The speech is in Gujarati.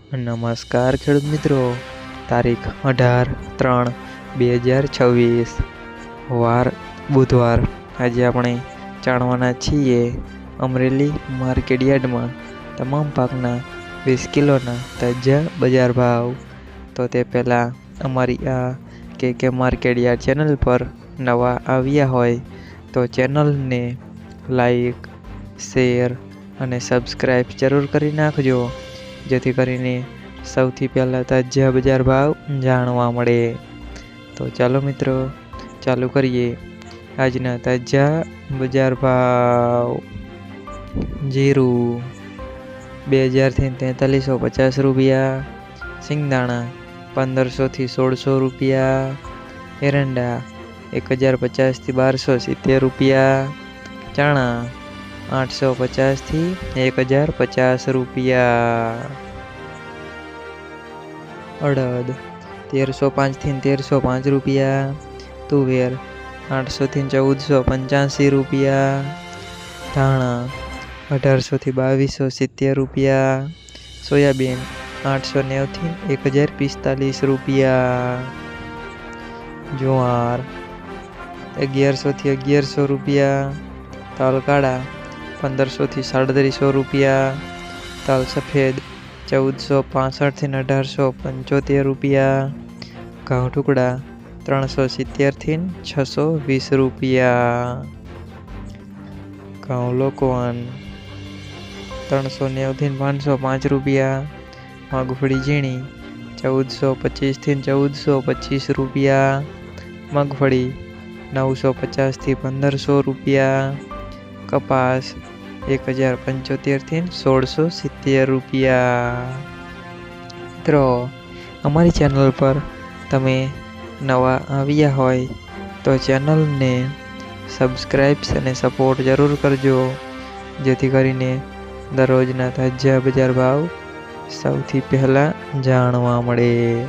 નમસ્કાર ખેડૂત મિત્રો, તારીખ 18/3/2026 વાર બુધવાર। આજે આપણે જાણવાના છીએ અમરેલી માર્કેટ યાર્ડમાં તમામ પાકના 20 કિલોના તાજા બજાર ભાવ। તો તે પહેલાં અમારી આ કે માર્કેટ યાર્ડ ચેનલ પર નવા આવ્યા હોય તો ચેનલને લાઈક, શેર અને સબસ્ક્રાઈબ જરૂર કરી નાખજો, જેથી કરીને સૌથી પહેલાં તાજા બજાર ભાવ જાણવા મળે। તો ચાલો મિત્રો, ચાલુ કરીએ આજના તાજા બજાર ભાવ। જીરું 2000 થી 4350 રૂપિયા, સિંગદાણા 1500 થી 1600 રૂપિયા, એરંડા 1050 થી 1270 રૂપિયા, ચણા 850 થી 1050 રૂપિયા, અડદ 1305 થી 1305 રૂપિયા, તુવેર 800 થી 1485 રૂપિયા, ધાણા 1800 થી 2270 રૂપિયા, સોયાબીન 890 થી 1045 રૂપિયા, જુવાર 1100 થી 1100 રૂપિયા, તલ કાળા 1500 થી 3700 રૂપિયા, તલ સફેદ 1465 થી 1875 રૂપિયા, ઘઉં ટુકડા 370 થી 620 રૂપિયા, ઘઉં લોકવન 390 થી 505 રૂપિયા, મગફળી ઝીણી 1425 થી 1425 રૂપિયા, મગફળી 950 થી 1500 રૂપિયા, કપાસ 1075 થી 1670 રૂપિયા। મિત્રો, અમારી ચેનલ પર તમે નવા આવ્યા હોય તો ચેનલને સબસ્ક્રાઈબ અને સપોર્ટ જરૂર કરજો, જેથી કરીને દરરોજના તાજા બજાર ભાવ સૌથી પહેલાં જાણવા મળે।